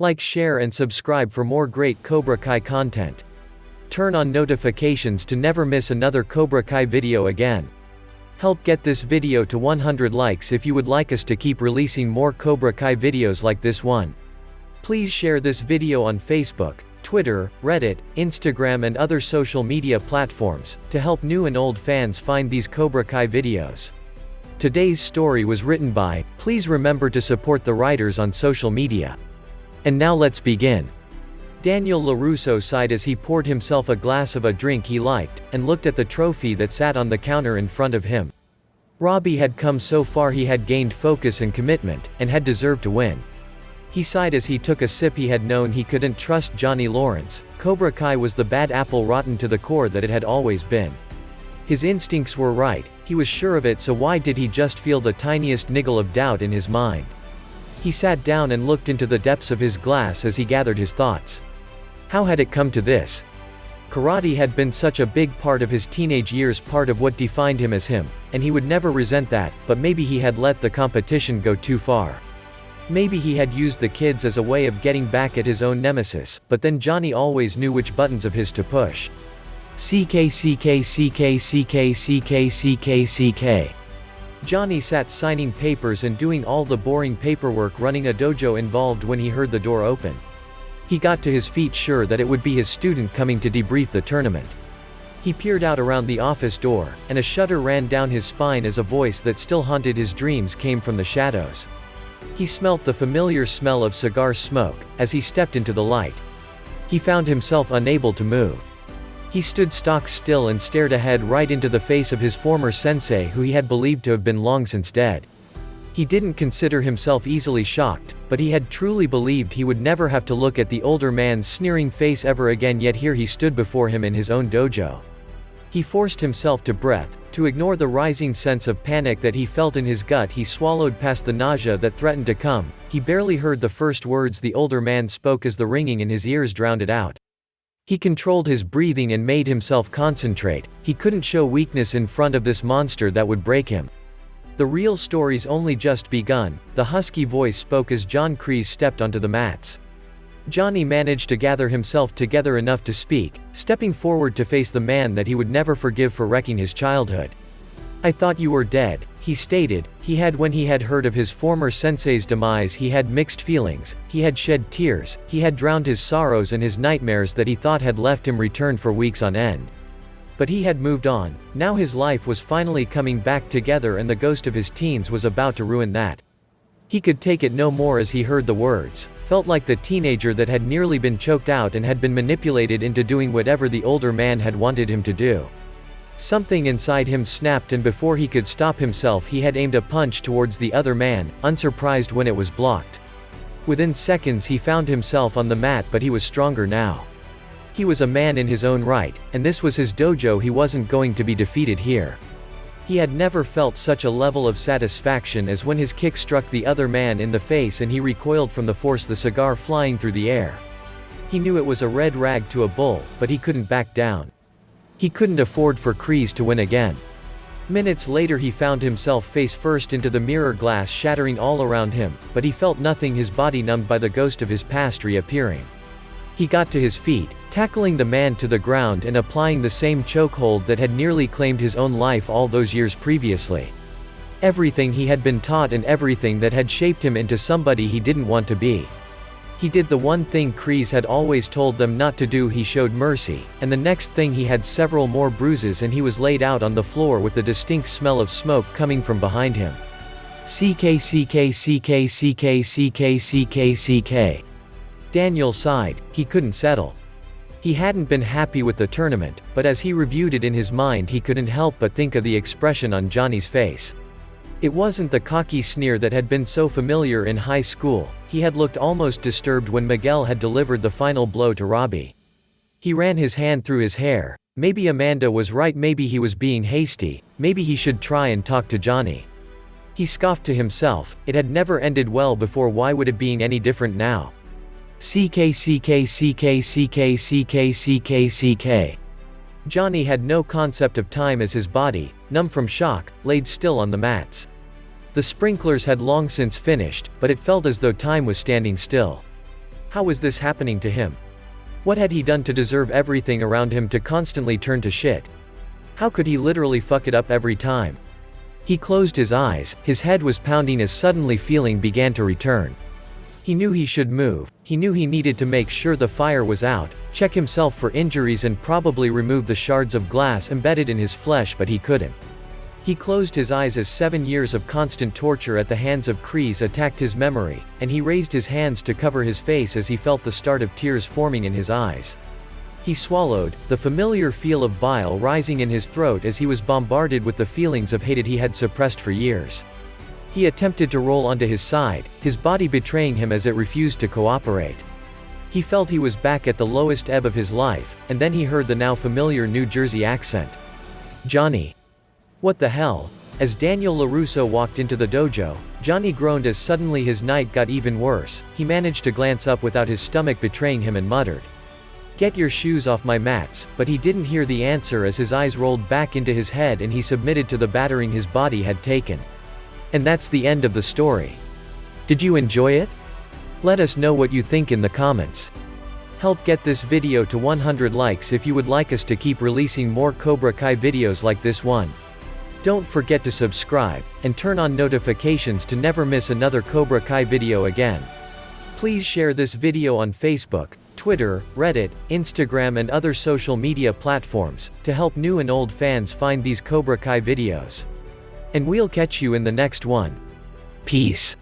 Like, share and subscribe for more great Cobra Kai content. Turn on notifications to never miss another Cobra Kai video again. Help get this video to 100 likes if you would like us to keep releasing more Cobra Kai videos like this one. Please share this video on Facebook, Twitter, Reddit, Instagram and other social media platforms, to help new and old fans find these Cobra Kai videos. Today's story was written by, please remember to support the writers on social media. And now let's begin. Daniel LaRusso sighed as he poured himself a glass of a drink he liked, and looked at the trophy that sat on the counter in front of him. Robbie had come so far, he had gained focus and commitment, and had deserved to win. He sighed as he took a sip. He had known he couldn't trust Johnny Lawrence. Cobra Kai was the bad apple, rotten to the core that it had always been. His instincts were right, he was sure of it, so why did he just feel the tiniest niggle of doubt in his mind? He sat down and looked into the depths of his glass as he gathered his thoughts. How had it come to this? Karate had been such a big part of his teenage years, part of what defined him as him, and he would never resent that, but maybe he had let the competition go too far. Maybe he had used the kids as a way of getting back at his own nemesis, but then Johnny always knew which buttons of his to push. CK. Johnny sat signing papers and doing all the boring paperwork running a dojo involved when he heard the door open. He got to his feet, sure that it would be his student coming to debrief the tournament. He peered out around the office door, and a shudder ran down his spine as a voice that still haunted his dreams came from the shadows. He smelt the familiar smell of cigar smoke, as he stepped into the light. He found himself unable to move. He stood stock still and stared ahead, right into the face of his former sensei, who he had believed to have been long since dead. He didn't consider himself easily shocked, but he had truly believed he would never have to look at the older man's sneering face ever again, yet here he stood before him in his own dojo. He forced himself to breath, to ignore the rising sense of panic that he felt in his gut. He swallowed past the nausea that threatened to come. He barely heard the first words the older man spoke as the ringing in his ears drowned it out. He controlled his breathing and made himself concentrate. He couldn't show weakness in front of this monster that would break him. The real story's only just begun, the husky voice spoke as John Kreese stepped onto the mats. Johnny managed to gather himself together enough to speak, stepping forward to face the man that he would never forgive for wrecking his childhood. I thought you were dead, he stated. When he had heard of his former sensei's demise, he had mixed feelings. He had shed tears, he had drowned his sorrows, and his nightmares that he thought had left him returned for weeks on end. But he had moved on. Now his life was finally coming back together, and the ghost of his teens was about to ruin that. He could take it no more as he heard the words, felt like the teenager that had nearly been choked out and had been manipulated into doing whatever the older man had wanted him to do. Something inside him snapped, and before he could stop himself, he had aimed a punch towards the other man, unsurprised when it was blocked. Within seconds he found himself on the mat, but he was stronger now. He was a man in his own right, and this was his dojo. He wasn't going to be defeated here. He had never felt such a level of satisfaction as when his kick struck the other man in the face and he recoiled from the force, the cigar flying through the air. He knew it was a red rag to a bull, but he couldn't back down. He couldn't afford for Kreese to win again. Minutes later he found himself face first into the mirror, glass shattering all around him, but he felt nothing, his body numbed by the ghost of his past reappearing. He got to his feet, tackling the man to the ground and applying the same chokehold that had nearly claimed his own life all those years previously. Everything he had been taught and everything that had shaped him into somebody he didn't want to be. He did the one thing Kreese had always told them not to do. He showed mercy, and the next thing he had several more bruises and he was laid out on the floor with the distinct smell of smoke coming from behind him. CK. Daniel sighed. He couldn't settle. He hadn't been happy with the tournament, but as he reviewed it in his mind, he couldn't help but think of the expression on Johnny's face. It wasn't the cocky sneer that had been so familiar in high school. He had looked almost disturbed when Miguel had delivered the final blow to Robbie. He ran his hand through his hair. Maybe Amanda was right, maybe he was being hasty, maybe he should try and talk to Johnny. He scoffed to himself. It had never ended well before, why would it be any different now? CK. Johnny had no concept of time as his body, numb from shock, laid still on the mats. The sprinklers had long since finished, but it felt as though time was standing still. How was this happening to him? What had he done to deserve everything around him to constantly turn to shit? How could he literally fuck it up every time? He closed his eyes, his head was pounding as suddenly feeling began to return. He knew he should move, he knew he needed to make sure the fire was out, check himself for injuries and probably remove the shards of glass embedded in his flesh, but he couldn't. He closed his eyes as 7 years of constant torture at the hands of Kreese attacked his memory, and he raised his hands to cover his face as he felt the start of tears forming in his eyes. He swallowed, the familiar feel of bile rising in his throat as he was bombarded with the feelings of hate he had suppressed for years. He attempted to roll onto his side, his body betraying him as it refused to cooperate. He felt he was back at the lowest ebb of his life, and then he heard the now familiar New Jersey accent. "Johnny. What the hell?" As Daniel LaRusso walked into the dojo, Johnny groaned as suddenly his night got even worse. He managed to glance up without his stomach betraying him and muttered, "Get your shoes off my mats," but he didn't hear the answer as his eyes rolled back into his head and he submitted to the battering his body had taken. And that's the end of the story. Did you enjoy it? Let us know what you think in the comments. Help get this video to 100 likes if you would like us to keep releasing more Cobra Kai videos like this one. Don't forget to subscribe, and turn on notifications to never miss another Cobra Kai video again. Please share this video on Facebook, Twitter, Reddit, Instagram and other social media platforms, to help new and old fans find these Cobra Kai videos. And we'll catch you in the next one. Peace.